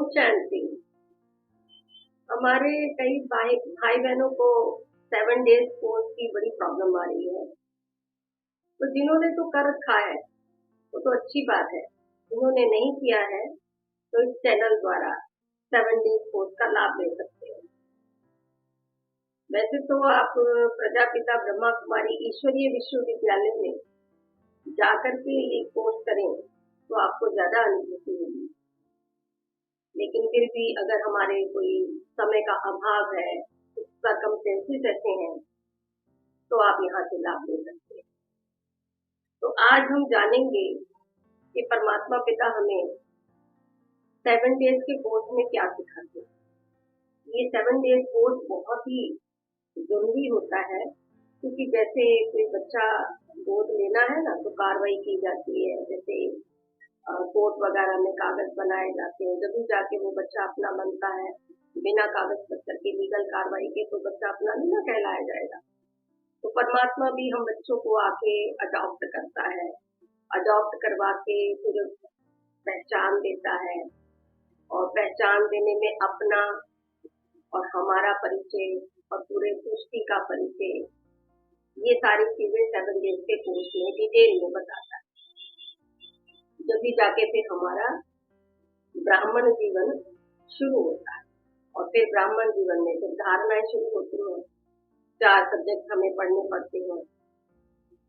शांति। हमारे कई भाई भाई बहनों को 7 डेज कोर्स की बड़ी प्रॉब्लम आ रही है। तो जिन्होंने तो कर रखा है वो तो अच्छी बात है, जिन्होंने नहीं किया है तो इस चैनल द्वारा 7 डेज कोर्स का लाभ ले सकते हैं। वैसे तो आप प्रजापिता ब्रह्मा कुमारी ईश्वरीय विश्वविद्यालय में जाकर के ये कोर्स करें तो आपको ज्यादा अनुभूति होगी। लेकिन फिर भी अगर हमारे कोई समय का अभाव है, सर्कमस्टेंसेस ऐसे हैं, तो आप यहाँ से लाभ ले सकते हैं। तो आज हम जानेंगे कि परमात्मा पिता हमें 7 डेज के कोर्स में क्या सिखाते हैं। ये 7 डेज कोर्स बहुत ही जरूरी होता है, क्योंकि जैसे कोई बच्चा गोद लेना है ना, तो कार्रवाई की जाती है। जैसे कोर्ट वगैरह में कागज बनाए जाते हैं, जब भी जाके वो बच्चा अपना बनता है। बिना कागज पत्तर के लीगल कार्रवाई के तो बच्चा अपना नहीं ना कहलाया जाएगा। तो परमात्मा भी हम बच्चों को आके अडॉप्ट करता है, अडॉप्ट करवा के फिर पहचान देता है, और पहचान देने में अपना और हमारा परिचय और पूरे सृष्टि का परिचय, ये सारी चीजें 7 डेज के कोर्स में डिटेल में बताता है। जब भी जाके फिर हमारा ब्राह्मण जीवन शुरू होता है, और फिर ब्राह्मण जीवन में फिर धारणाएं शुरू होती हैं। 4 सब्जेक्ट हमें पढ़ने पड़ते हैं: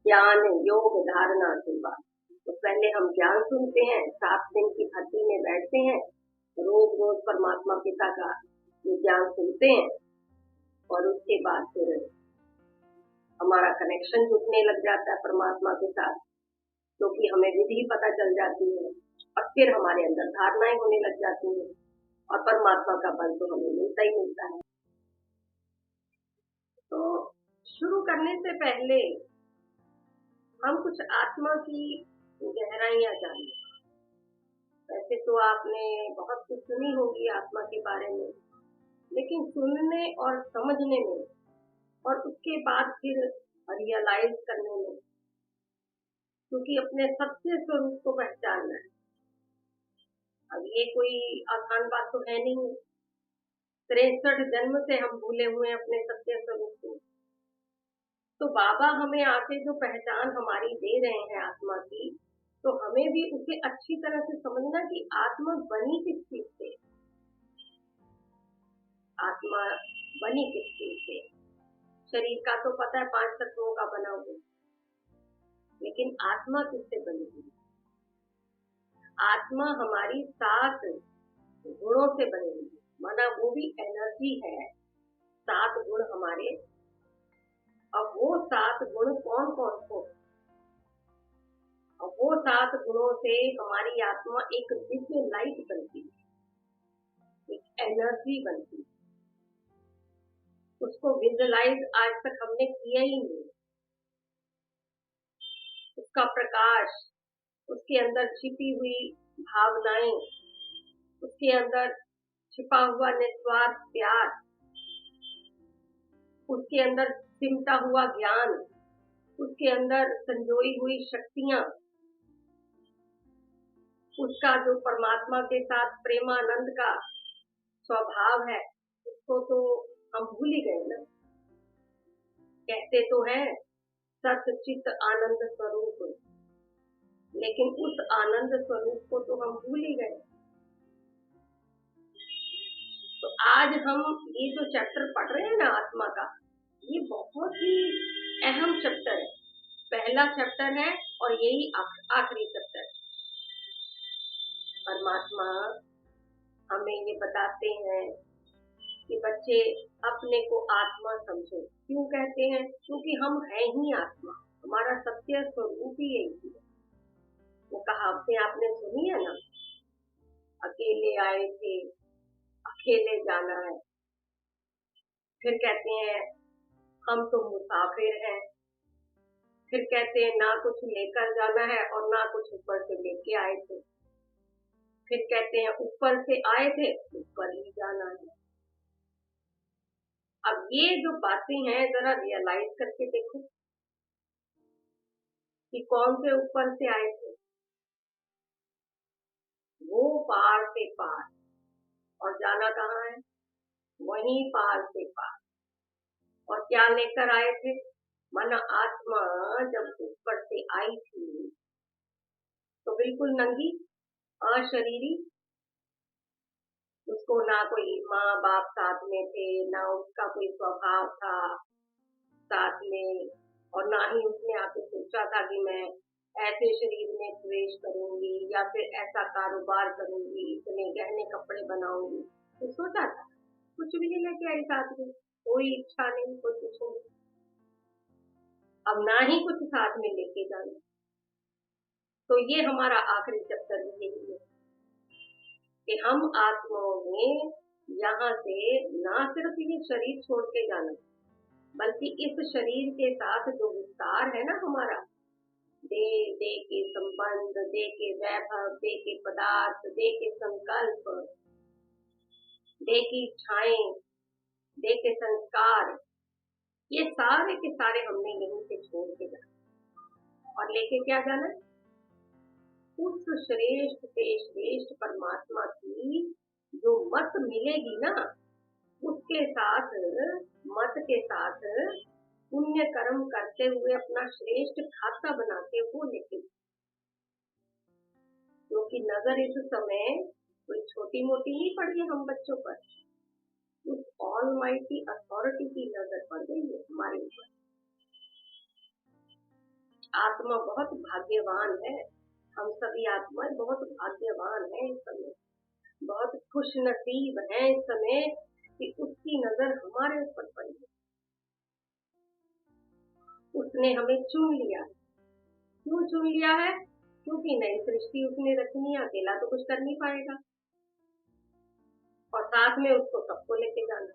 ज्ञान, योग, धारणा, सेवा। तो पहले हम ज्ञान सुनते हैं, 7 दिन की भर्ती में बैठते हैं, रोज रोज परमात्मा पिता का ज्ञान सुनते हैं, और उसके बाद फिर हमारा कनेक्शन जुटने लग जाता है परमात्मा के साथ, क्योंकि हमें विधि पता चल जाती है, और फिर हमारे अंदर धारणाएं होने लग जाती हैं, और परमात्मा का बल तो हमें मिलता ही मिलता है। तो शुरू करने से पहले हम कुछ आत्मा की गहराइयां जानें। वैसे तो आपने बहुत कुछ सुनी होगी आत्मा के बारे में, लेकिन सुनने और समझने में, और उसके बाद फिर रियलाइज करने में, क्योंकि अपने सत्य स्वरूप को पहचानना है। अब ये कोई आसान बात तो है नहीं। 63 जन्म से हम भूले हुए अपने सत्य स्वरूप को। तो बाबा हमें आके जो पहचान हमारी दे रहे हैं आत्मा की, तो हमें भी उसे अच्छी तरह से समझना कि आत्मा बनी किस चीज से, आत्मा बनी किस चीज से। शरीर का तो पता है 5 तत्वों का बना हुआ, लेकिन आत्मा किससे बनी हुई? आत्मा हमारी 7 गुणों से बनी हुई, माना वो भी एनर्जी है। 7 गुण हमारे, अब वो 7 गुण कौन कौन को, और वो 7 गुणों से हमारी आत्मा एक दिव्य लाइट बनती है, एक एनर्जी बनती है। उसको विजुअलाइज आज तक हमने किया ही नहीं। उसका प्रकाश, उसके अंदर छिपी हुई भावनाएं, उसके अंदर छिपा हुआ निस्वार्थ प्यार, उसके अंदर सिमटा हुआ ज्ञान, उसके अंदर संजोई हुई शक्तियां, उसका जो परमात्मा के साथ प्रेमानंद का स्वभाव है, उसको तो हम भूल ही गए ना। कहते तो हैं सत चित आनंद स्वरूप, लेकिन उस आनंद स्वरूप को तो हम भूल ही गए। तो आज हम ये जो चैप्टर पढ़ रहे हैं ना आत्मा का, ये बहुत ही अहम चैप्टर है, पहला चैप्टर है, और यही आखिरी चैप्टर है। परमात्मा हमें ये बताते हैं कि बच्चे अपने को आत्मा समझो। क्यों कहते हैं? क्योंकि हम हैं ही आत्मा, हमारा सत्य स्वरूप ही यही है। वो कहावतें आपने सुनी है ना, अकेले आए थे अकेले जाना है। फिर कहते हैं हम तो मुसाफिर हैं। फिर कहते हैं ना कुछ लेकर जाना है और ना कुछ ऊपर से लेके आए थे। फिर कहते हैं ऊपर से आए थे, ऊपर ही जाना है। अब ये जो बातें हैं जरा रियलाइज करके देखो कि कौन से ऊपर से आए थे। वो पार से पार, और जाना कहाँ है? वहीं पार से पार। और क्या लेकर आए थे? मन आत्मा जब ऊपर से आई थी तो बिल्कुल नंगी, अशरीरी। उसको ना कोई माँ बाप साथ में थे, ना उसका कोई स्वभाव था साथ में, और ना ही उसने आके सोचा था कि मैं ऐसे शरीर में प्रवेश करूंगी या फिर ऐसा कारोबार करूंगी, इतने गहने कपड़े बनाऊंगी। तो सोचा था? कुछ भी नहीं लेके आई साथ में, कोई इच्छा नहीं, कोई कुछ नहीं। अब ना ही कुछ साथ में लेके जाना। तो ये हमारा आखिरी चैप्टर यही है कि हम आत्माओं में यहाँ से ना सिर्फ ये शरीर छोड़ के जाना, बल्कि इस शरीर के साथ जो विस्तार है ना हमारा, देह, देह के संबंध, देह के वैभव, देह के पदार्थ, देह के संकल्प, देह की इच्छाएं, देह के संस्कार, ये सारे के सारे हमने यहीं से छोड़ के जाना और लेके क्या जाना? उस श्रेष्ठ से श्रेष्ठ परमात्मा की जो मत मिलेगी ना, उसके साथ, मत के साथ पुण्य कर्म करते हुए अपना श्रेष्ठ खाता बना के वो लेके, क्योंकि नजर इस समय कोई छोटी मोटी नहीं पड़ी है हम बच्चों पर, उस ऑलमाइटी अथॉरिटी की नजर पड़ गई है हमारे ऊपर। आत्मा बहुत भाग्यवान है, हम सभी आत्माएं बहुत भाग्यवान है इस समय, बहुत खुश नसीब है इस समय कि उसकी नजर हमारे ऊपर पड़ी है। उसने हमें चुन लिया। क्यों चुन लिया है? क्योंकि नई सृष्टि उसने रचनी है, अकेला तो कुछ कर नहीं पाएगा, और साथ में उसको सबको लेके जाना।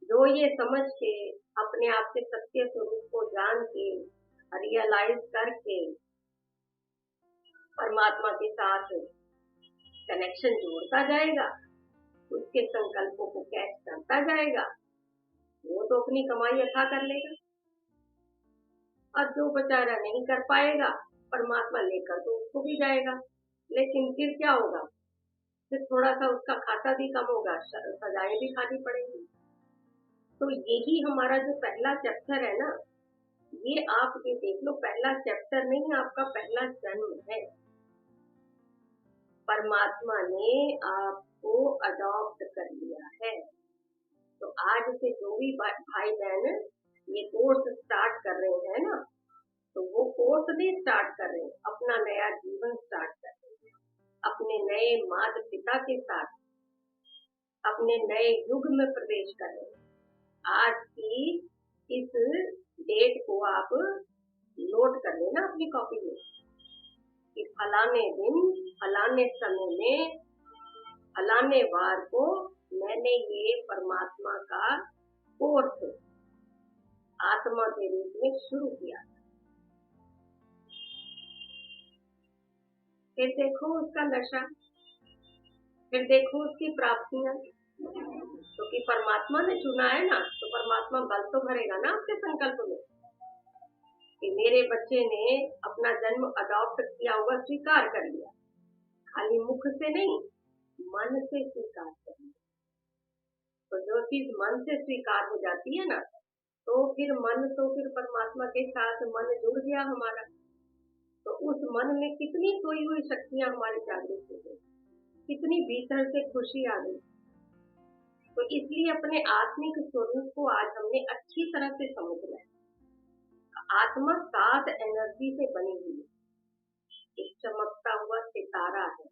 जो ये समझ के अपने आप के सत्य स्वरूप को जान के रियलाइज करके परमात्मा के साथ कनेक्शन जोड़ता जाएगा, उसके संकल्पों को कैच करता जाएगा, वो तो अपनी कमाई अथा कर लेगा। और जो बेचारा नहीं कर पाएगा, परमात्मा लेकर तो उसको भी जाएगा, लेकिन फिर क्या होगा? फिर थोड़ा सा उसका खाता भी कम होगा, सजाएं भी खानी पड़ेगी। तो यही हमारा जो पहला चैप्टर है ना, ये आप ये देख लो, पहला चैप्टर नहीं, आपका पहला जन्म है। परमात्मा ने आपको अडॉप्ट कर लिया है। तो आज से जो भी भाई बहन ये कोर्स स्टार्ट कर रहे हैं ना, तो वो कोर्स नहीं स्टार्ट कर रहे हैं, अपना नया जीवन स्टार्ट कर रहे हैं, अपने नए माता पिता के साथ अपने नए युग में प्रवेश कर रहे हैं। आज की इस डेट को आप नोट कर लेना अपनी कॉपी में कि फलाने दिन, फलाने समय में, फलाने वार को मैंने ये परमात्मा का कोर्स आत्मा के रूप में शुरू किया। फिर देखो उसका नशा, फिर देखो उसकी प्राप्तियां, क्योंकि परमात्मा ने चुना है ना, तो परमात्मा बल तो भरेगा ना आपके संकल्प में कि मेरे बच्चे ने अपना जन्म अडॉप्ट किया हुआ, स्वीकार कर लिया, खाली मुख से नहीं, मन से स्वीकार कर लिया। तो जो चीज मन से स्वीकार हो जाती है ना, तो फिर मन, तो फिर परमात्मा के साथ मन जुड़ गया हमारा, तो उस मन में कितनी सोई हुई शक्तियां हमारी जागृत हो गई, कितनी भीतर से खुशी आ गई। तो इसलिए अपने आत्मिक स्वरूप को आज हमने अच्छी तरह से समझना है। आत्मा 7 एनर्जी से बनी हुई है, एक चमकता हुआ सितारा है,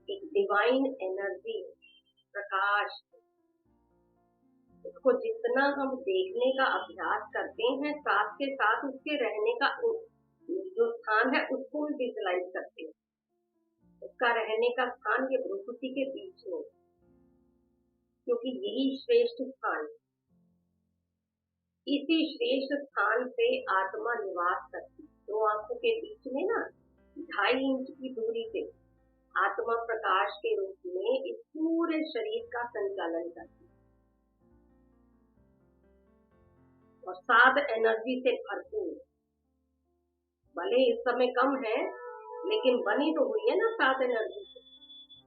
एक डिवाइन एनर्जी, प्रकाश। उसको जितना हम देखने का अभ्यास करते हैं, साथ के साथ उसके रहने का जो स्थान है उसको भी विजुअलाइज करते हैं। उसका रहने का स्थान ये भ्रुकुटी के बीच में, क्योंकि यही श्रेष्ठ स्थान, इसी श्रेष्ठ स्थान से आत्मा निवास करती है। 2 आंखों के बीच में ना 2.5 इंच की दूरी से आत्मा प्रकाश के रूप में इस पूरे शरीर का संचालन करती है, और 7 एनर्जी से भरपूर। भले इस समय कम है, लेकिन बनी तो हुई है ना 7 एनर्जी से।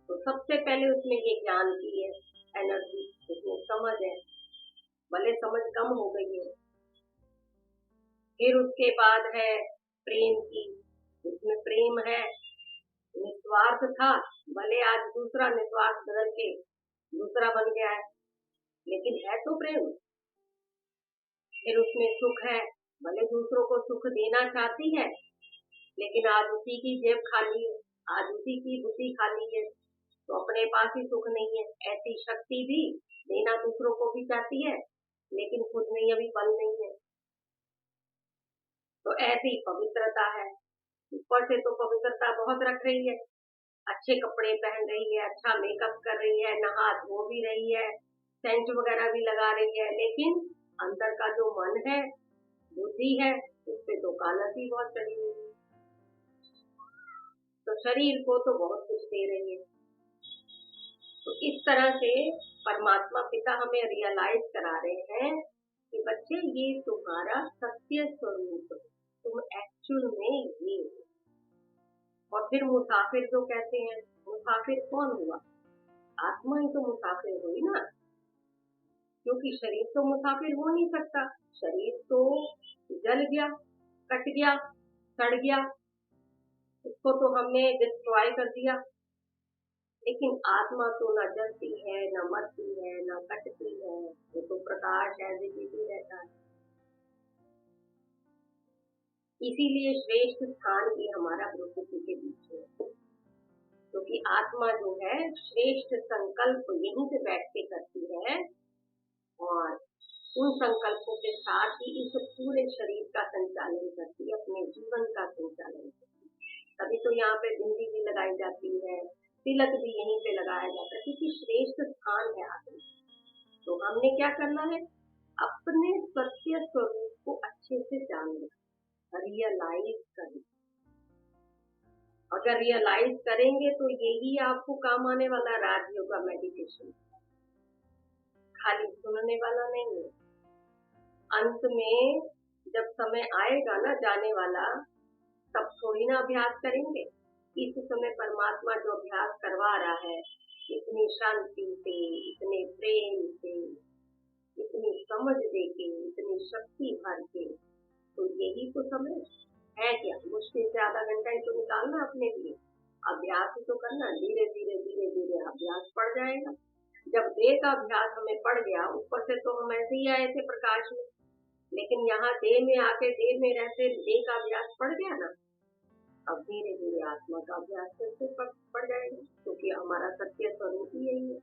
तो सबसे पहले उसमें ये ज्ञान की है एनर्जी, उसमें समझ है, भले समझ कम हो गई है। फिर उसके बाद है प्रेम की, उसमें प्रेम है, निस्वार्थ था, भले आज दूसरा निस्वार्थ बदल के दूसरा बन गया है, लेकिन है तो प्रेम। फिर उसमें सुख है, भले दूसरों को सुख देना चाहती है, लेकिन आज उसी की जेब खाली है, आज उसी की बुद्धि खाली है, तो अपने पास ही सुख नहीं है। ऐसी शक्ति भी देना दूसरों को भी चाहती है, लेकिन खुद में अभी बल नहीं है। तो ऐसी पवित्रता है, ऊपर से तो पवित्रता बहुत रख रही है, अच्छे कपड़े पहन रही है, अच्छा मेकअप कर रही है, नहा धो भी रही है, सेंट वगैरह भी लगा रही है, लेकिन अंदर का जो मन है, बुद्धि है, उस पे तो कालस ही बहुत चढ़ी हुई है। तो शरीर को तो बहुत कुछ दे रही है। तो इस तरह से परमात्मा पिता हमें रियलाइज करा रहे हैं कि बच्चे ये तुम्हारा सत्य स्वरूप, तुम एक्चुअल में ये। और फिर मुसाफिर जो कहते हैं, मुसाफिर कौन हुआ? आत्मा ही तो मुसाफिर हुई ना, क्योंकि शरीर तो मुसाफिर हो नहीं सकता, शरीर तो जल गया, कट गया, सड़ गया, उसको तो हमने डिस्ट्रॉय कर दिया। लेकिन आत्मा तो न जलती है, न मरती है, न कटती है, वो तो प्रकाश है, विजिबल रहता है। इसीलिए श्रेष्ठ स्थान भी हमारा प्रकृति के बीच में, क्योंकि आत्मा जो है श्रेष्ठ संकल्प यहीं से बैठ के करती है, और उन संकल्पों के साथ ही इस पूरे शरीर का संचालन करती है, अपने जीवन का संचालन करती है। तभी तो यहाँ पे बिंदी भी लगाई जाती है, तिलक भी यहीं पे लगाया जाता है, क्योंकि श्रेष्ठ स्थान है आदमी। तो हमने क्या करना है? अपने सत्य स्वरूप को अच्छे से जानना, रियलाइज करना। अगर रियलाइज करेंगे तो यही आपको काम आने वाला राजयोग का मेडिटेशन, खाली सुनने वाला नहीं है। अंत में जब समय आएगा ना जाने वाला, तब थोड़ी ना अभ्यास करेंगे। इस समय परमात्मा जो अभ्यास करवा रहा है, इतनी शांति से, इतने प्रेम से, इतनी समझ देके, इतनी शक्ति भर के, तो यही तो समय है। क्या मुश्किल से आधा घंटा ही तो निकालना अपने लिए, अभ्यास ही तो करना, धीरे धीरे धीरे धीरे अभ्यास पड़ जाएगा। जब देह का अभ्यास हमें पड़ गया, ऊपर से तो हम ऐसे ही आए थे प्रकाश में, लेकिन यहाँ देह में आके देह में रहते देह का अभ्यास पड़ गया ना, अब धीरे धीरे आत्मा का अभ्यास करके पड़ जाएगा, क्योंकि हमारा सत्य स्वरूप ही यही है।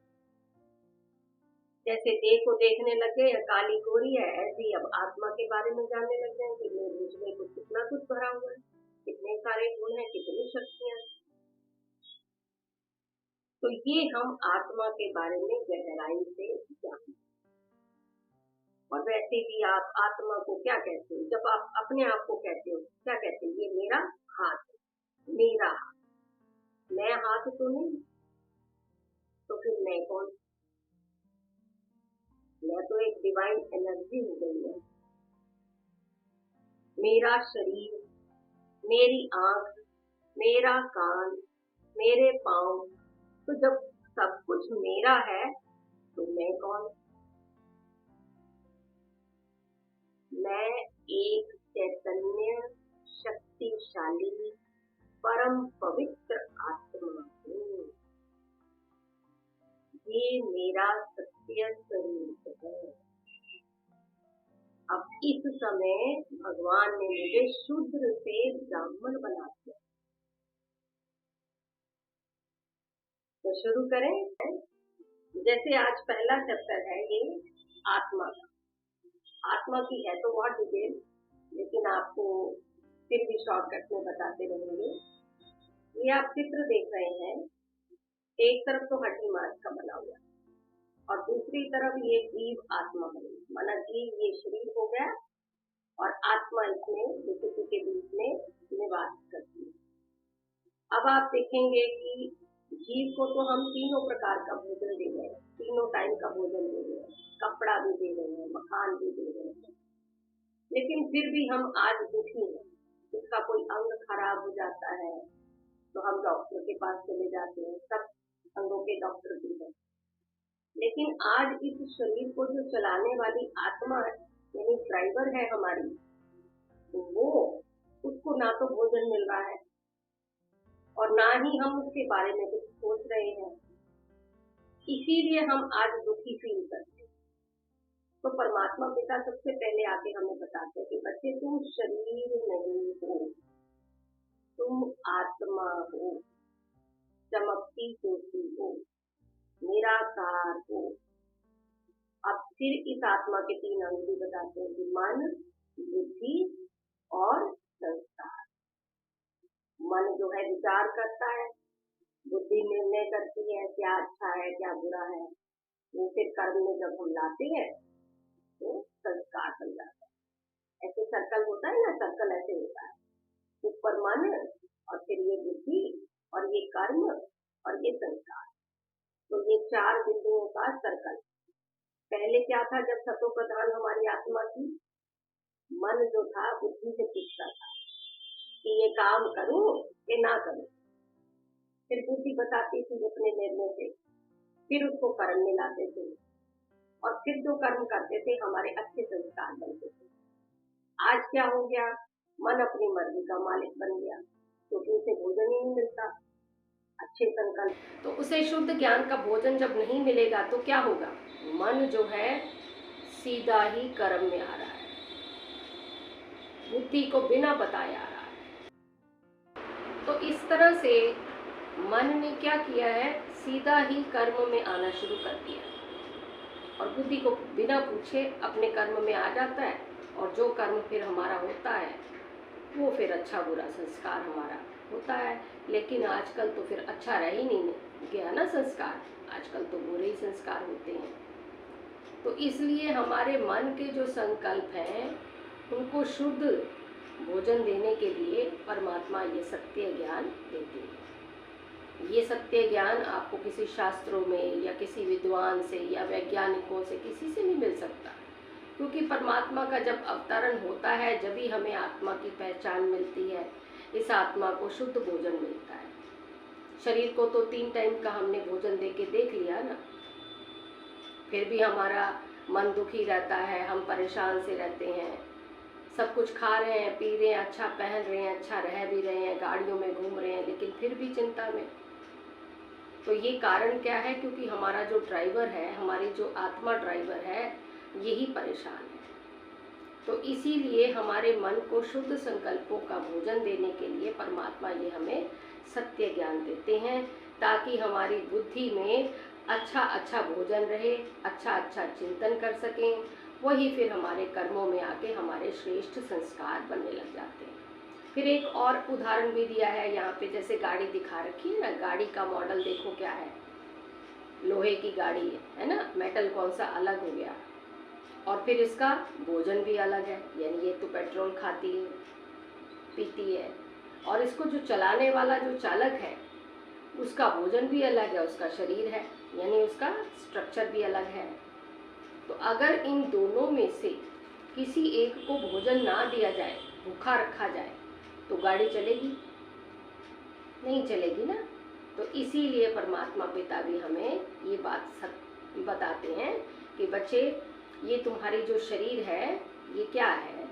जैसे देह को देखने लग गए काली गोरी है, ऐसे ही अब आत्मा के बारे में जानने लग जाएंगे, मुझमें कुछ कितना कुछ भरा हुआ है, कितने सारे गुण है, कितनी शक्तियां। तो ये हम आत्मा के बारे में गहराई से जानें। और वैसे भी आप आत्मा को क्या कहते हो? जब आप अपने आप को कहते हो, क्या कहते हो? ये मेरा हाथ है, मेरा हाथ। मैं हाथ तो नहीं, तो फिर मैं कौन? मैं तो एक डिवाइन एनर्जी हो गई है। मेरा शरीर, मेरी आंख, मेरा कान, मेरे पाँव, तो जब सब कुछ मेरा है तो मैं कौन? मैं एक चैतन्य शक्तिशाली परम पवित्र आत्मा हूँ। ये मेरा सत्य स्वरूप है। अब इस समय भगवान ने मुझे शूद्र से ब्राह्मण बना दिया। तो शुरू करें। जैसे आज पहला चैप्टर है ये आत्मा का। आत्मा की है तो बहुत डिटेल, लेकिन आपको फिर भी शॉर्टकट में बताते रहेंगे। ये आप चित्र देख रहे हैं, एक तरफ तो हड्डी मांस का बना हुआ और दूसरी तरफ ये जीव आत्मा बनी, माना जीव ये शरीर हो गया और आत्मा इसमें विकृति के बीच में निवास करती है। अब आप देखेंगे कि जीव को तो हम तीनों प्रकार का भोजन दे रहे हैं, तीनों टाइम का भोजन दे रहे हैं, कपड़ा भी दे रहे हैं, मकान भी दे रहे हैं, लेकिन फिर भी हम आज दुखी हैं। इसका कोई अंग खराब हो जाता है तो हम डॉक्टर के पास चले जाते हैं, सब अंगों के डॉक्टर भी हैं। लेकिन आज इस शरीर को जो चलाने वाली आत्मा है, यानी ड्राइवर है हमारी, तो वो उसको ना तो भोजन मिल रहा है और ना ही हम उसके बारे में कुछ सोच रहे हैं। इसीलिए हम आज दुखी फील करते हैं। तो परमात्मा पिता सबसे पहले आके हमें बताते हैं कि बच्चे तुम शरीर नहीं हो, तुम आत्मा हो, चमकती ज्योति हो, निराकार हो। अब फिर इस आत्मा के 3 अंग भी बताते हैं कि मन, बुद्धि और संस्कार। मन जो है विचार करता है, बुद्धि निर्णय करती है क्या अच्छा है क्या बुरा है, वो फिर कर्म में जब हम लाते हैं तो संस्कार बन जाता है। ऐसे सर्कल होता है ना, सर्कल ऐसे होता है, ऊपर मन और फिर ये बुद्धि और ये कर्म और ये संस्कार। तो ये 4 बिंदुओं का सर्कल। पहले क्या था, जब सतो प्रधान हमारी आत्मा थी, मन जो था बुद्धि से पूछता था कि ये काम करूं कि ना करूं। फिर बुद्धि बताती थी अपने निर्णय से, फिर उसको कर्म में लाते थे और फिर जो कर्म करते थे हमारे अच्छे संस्कार बनते थे। आज क्या हो गया, मन अपनी मर्जी का मालिक बन गया, क्योंकि उसे भोजन ही नहीं मिलता, अच्छे संकल्प। तो उसे शुद्ध ज्ञान का भोजन जब नहीं मिलेगा तो क्या होगा, मन जो है सीधा ही कर्म में आ रहा है, बुद्धि को बिना बताए आ रहा है। तो इस तरह से मन ने क्या किया है, सीधा ही कर्म में आना शुरू कर दिया और बुद्धि को बिना पूछे अपने कर्म में आ जाता है। और जो कर्म फिर हमारा होता है वो फिर अच्छा बुरा संस्कार हमारा होता है। लेकिन आजकल तो फिर अच्छा रह ही नहीं गया ना संस्कार, आजकल तो बुरे ही संस्कार होते हैं। तो इसलिए हमारे मन के जो संकल्प हैं उनको शुद्ध भोजन देने के लिए परमात्मा ये सत्य ज्ञान देते हैं। ये सत्य ज्ञान आपको किसी शास्त्रों में या किसी विद्वान से या वैज्ञानिकों से किसी से नहीं मिल सकता, क्योंकि परमात्मा का जब अवतरण होता है जब ही हमें आत्मा की पहचान मिलती है, इस आत्मा को शुद्ध भोजन मिलता है। शरीर को तो 3 टाइम का हमने भोजन दे के देख लिया ना, फिर भी हमारा मन दुखी रहता है, हम परेशान से रहते हैं, सब कुछ खा रहे हैं, पी रहे हैं, अच्छा पहन रहे हैं, अच्छा रह भी रहे हैं, गाड़ियों में घूम रहे हैं, लेकिन फिर भी चिंता में। तो ये कारण क्या है, क्योंकि हमारा जो ड्राइवर है, हमारी जो आत्मा ड्राइवर है, यही परेशान है। तो इसीलिए हमारे मन को शुद्ध संकल्पों का भोजन देने के लिए परमात्मा ये हमें सत्य ज्ञान देते हैं, ताकि हमारी बुद्धि में अच्छा अच्छा भोजन रहे, अच्छा अच्छा चिंतन कर सकें। वही फिर हमारे कर्मों में आके हमारे श्रेष्ठ संस्कार बनने लग जाते हैं। फिर एक और उदाहरण भी दिया है यहाँ पे, जैसे गाड़ी दिखा रखी है ना, गाड़ी का मॉडल देखो क्या है, लोहे की गाड़ी है ना, मेटल कौन सा अलग हो गया, और फिर इसका भोजन भी अलग है, यानी ये तो पेट्रोल खाती है पीती है, और इसको जो चलाने वाला जो चालक है उसका भोजन भी अलग है, उसका शरीर है, यानी उसका स्ट्रक्चर भी अलग है। तो अगर इन दोनों में से किसी एक को भोजन ना दिया जाए, भूखा रखा जाए, तो गाड़ी चलेगी नहीं, चलेगी ना। तो इसीलिए परमात्मा पिता भी हमें ये बात बताते हैं कि बच्चे, ये तुम्हारी जो शरीर है ये क्या है,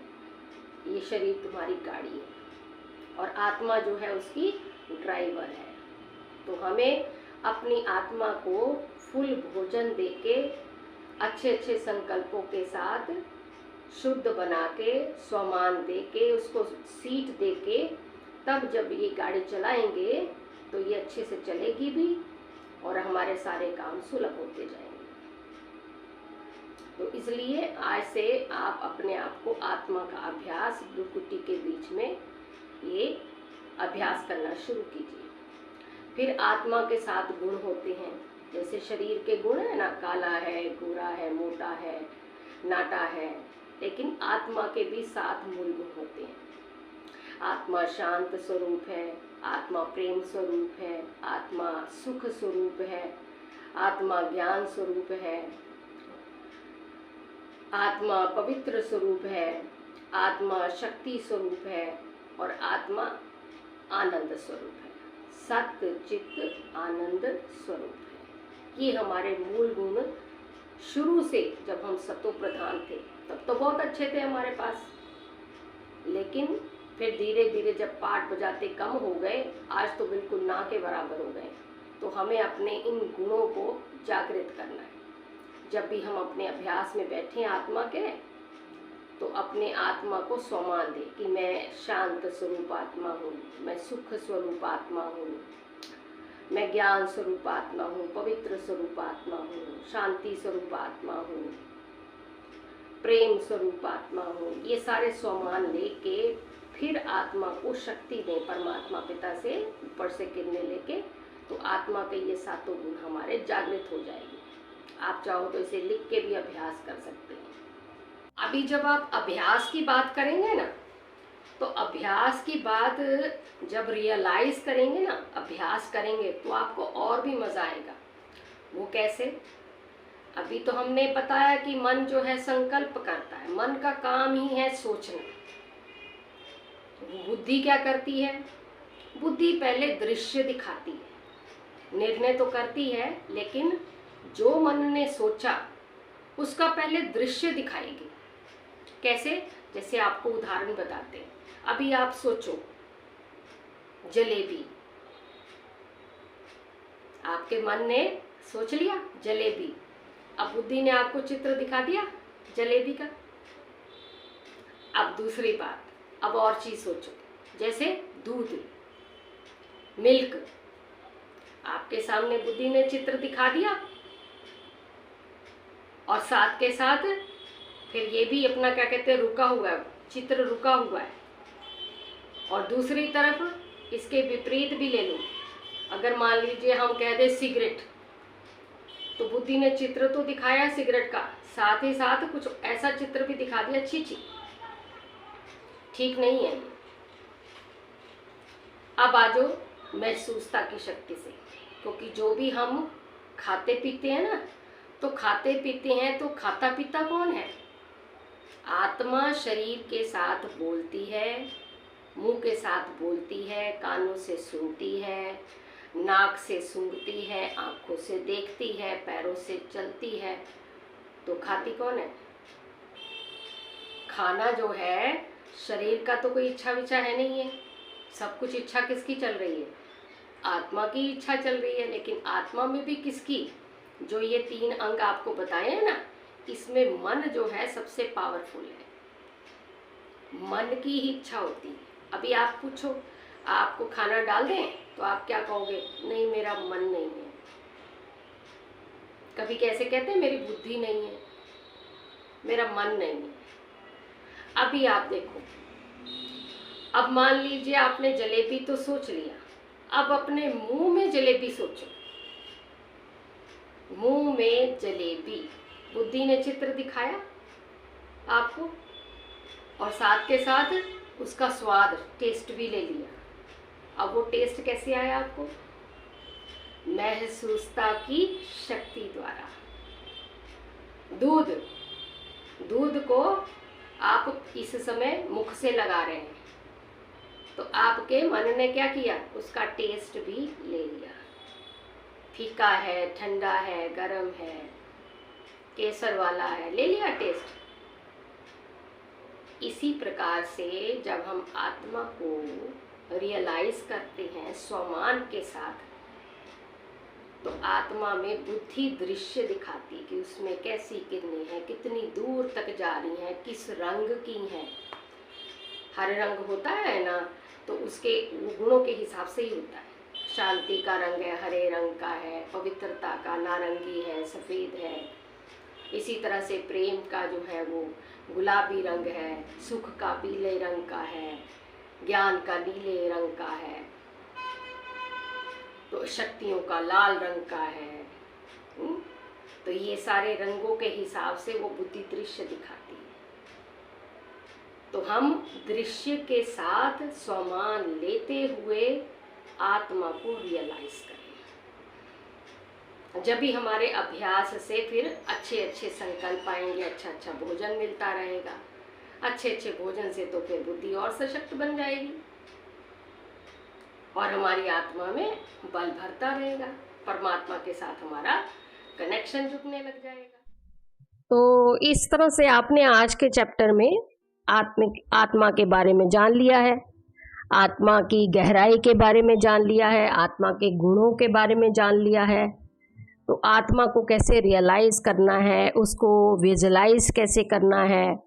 ये शरीर तुम्हारी गाड़ी है और आत्मा जो है उसकी ड्राइवर है। तो हमें अपनी आत्मा को फुल भोजन देके, अच्छे अच्छे संकल्पों के साथ शुद्ध बना के, स्वमान दे के, उसको सीट दे के, तब जब ये गाड़ी चलाएंगे तो ये अच्छे से चलेगी भी और हमारे सारे काम सुलभ होते जाएंगे। तो इसलिए आज से आप अपने आप को आत्मा का अभ्यास भ्रुकुटी के बीच में ये अभ्यास करना शुरू कीजिए। फिर आत्मा के 7 गुण होते हैं, जैसे शरीर के गुण है ना, काला है, गोरा है, मोटा है, नाटा है, लेकिन आत्मा के भी 7 मूल गुण होते हैं। आत्मा शांत स्वरूप है, आत्मा प्रेम स्वरूप है, आत्मा सुख स्वरूप है, आत्मा ज्ञान स्वरूप है, आत्मा पवित्र स्वरूप है, आत्मा शक्ति स्वरूप है और आत्मा आनंद स्वरूप है। सत्य चित्त आनंद स्वरूप है। ये हमारे मूल गुण शुरू से, जब हम सतो प्रधान थे तब तो बहुत अच्छे थे हमारे पास, लेकिन फिर धीरे धीरे जब पाठ बजाते कम हो गए, आज तो बिल्कुल ना के बराबर हो गए। तो हमें अपने इन गुणों को जागृत करना है। जब भी हम अपने अभ्यास में बैठे आत्मा के, तो अपने आत्मा को सम्मान दें कि मैं शांत स्वरूप आत्मा हूँ, मैं सुख स्वरूप आत्मा हूँ, मैं ज्ञान स्वरूप आत्मा हूँ, पवित्र स्वरूप आत्मा हूँ, शांति स्वरूप आत्मा हूँ, प्रेम स्वरूप आत्मा हूँ। ये सारे सम्मान लेके फिर आत्मा को शक्ति दें परमात्मा पिता से ऊपर से किरणें लेके, तो आत्मा के ये सातों गुण हमारे जागृत हो जाएंगे। आप चाहो तो इसे लिख के भी अभ्यास कर सकते हैं। अभी जब आप अभ्यास की बात करेंगे ना, तो अभ्यास की बात जब रियलाइज करेंगे ना, अभ्यास करेंगे, तो आपको और भी मजा आएगा। वो कैसे? अभी तो हमने बताया कि मन जो है संकल्प करता है, मन का काम ही है सोचना। बुद्धि क्या करती है? बुद्धि पहले दृश्य दिखाती है, निर्णय तो करती है, लेकिन जो मन ने सोचा उसका पहले दृश्य दिखाएगी। कैसे? जैसे आपको उदाहरण बताते हैं। अभी आप सोचो जलेबी, आपके मन ने सोच लिया जलेबी, अब बुद्धि ने आपको चित्र दिखा दिया जलेबी का। अब दूसरी बात, अब और चीज सोचो, जैसे दूध, मिल्क, आपके सामने बुद्धि ने चित्र दिखा दिया, और साथ के साथ फिर ये भी अपना क्या कहते हैं रुका हुआ है, चित्र रुका हुआ है। और दूसरी तरफ इसके विपरीत भी ले लो, अगर मान लीजिए हम कह दें सिगरेट, तो बुद्धि ने चित्र तो दिखाया सिगरेट का, साथ ही साथ कुछ ऐसा चित्र भी दिखा दिया, छी छी ठीक नहीं है। अब आ जाओ महसूसता की शक्ति से, क्योंकि जो भी हम खाते पीते हैं ना, तो खाते पीते हैं तो खाता पीता कौन है? आत्मा शरीर के साथ बोलती है, मुंह के साथ बोलती है, कानों से सुनती है, नाक से सूंघती है, आंखों से देखती है, पैरों से चलती है, तो खाती कौन है? खाना जो है शरीर का तो कोई इच्छा विच्छा है नहीं है, सब कुछ इच्छा किसकी चल रही है? आत्मा की इच्छा चल रही है। लेकिन आत्मा में भी किसकी? जो ये 3 अंग आपको बताए हैं ना, इसमें मन जो है सबसे पावरफुल है, मन की ही इच्छा होती है। अभी आप पूछो, आपको खाना डाल दें तो आप क्या कहोगे? नहीं, मेरा मन नहीं है। कभी कैसे कहते हैं? मेरी बुद्धि नहीं है, मेरा मन नहीं है। अभी आप देखो, अब मान लीजिए आपने जलेबी तो सोच लिया, अब अपने मुंह में जलेबी सोचो, मुंह में जलेबी, बुद्धि ने चित्र दिखाया आपको, और साथ के साथ उसका स्वाद, टेस्ट भी ले लिया। अब वो टेस्ट कैसे आया आपको? महसूसता की शक्ति द्वारा। दूध, दूध को आप इस समय मुख से लगा रहे हैं, तो आपके मन ने क्या किया? उसका टेस्ट भी ले लिया। फीका है, ठंडा है, गरम है, केसर वाला है, ले लिया टेस्ट। इसी प्रकार से जब हम आत्मा को रियलाइज करते हैं स्वमान के साथ, तो आत्मा में बुद्धि दृश्य दिखाती कि उसमें कैसी किरणें हैं, कितनी दूर तक जा रही हैं, किस रंग की हैं। हर रंग होता है ना, तो उसके गुणों के हिसाब से ही होता है। शांति का रंग है, हरे रंग का है, पवित्रता का नारंगी है, सफ़ेद है। इसी तरह से प्रेम का जो है वो गुलाबी रंग है, सुख का पीले रंग का है, ज्ञान का नीले रंग का है, तो शक्तियों का लाल रंग का है। तो ये सारे रंगों के हिसाब से वो बुद्धि दृश्य दिखाती है। तो हम दृश्य के साथ स्वमान लेते हुए आत्मा को रियलाइज करें। जब भी हमारे अभ्यास से फिर अच्छे अच्छे संकल्प आएंगे, अच्छा अच्छा भोजन मिलता रहेगा, अच्छे अच्छे भोजन से तो फिर बुद्धि और सशक्त बन जाएगी। और हमारी आत्मा में बल भरता रहेगा, परमात्मा के साथ हमारा कनेक्शन जुड़ने लग जाएगा। तो इस तरह से आपने आज के चैप्टर में आत्मा के बारे में जान लिया है, आत्मा की गहराई के बारे में जान लिया है, आत्मा के गुणों के बारे में जान लिया है। तो आत्मा को कैसे रियलाइज़ करना है, उसको विजुलाइज कैसे करना है,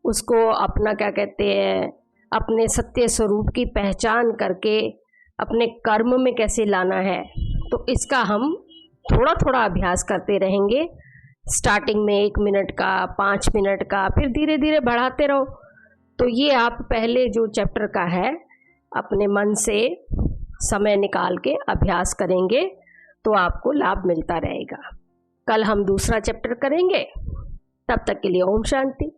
उसको अपना क्या कहते हैं, अपने सत्य स्वरूप की पहचान करके अपने कर्म में कैसे लाना है, तो इसका हम थोड़ा थोड़ा अभ्यास करते रहेंगे। स्टार्टिंग में 1 मिनट का, 5 मिनट का, फिर धीरे धीरे बढ़ाते रहो। तो ये आप पहले जो चैप्टर का है अपने मन से समय निकाल के अभ्यास करेंगे तो आपको लाभ मिलता रहेगा। कल हम दूसरा चैप्टर करेंगे, तब तक के लिए ओम शांति।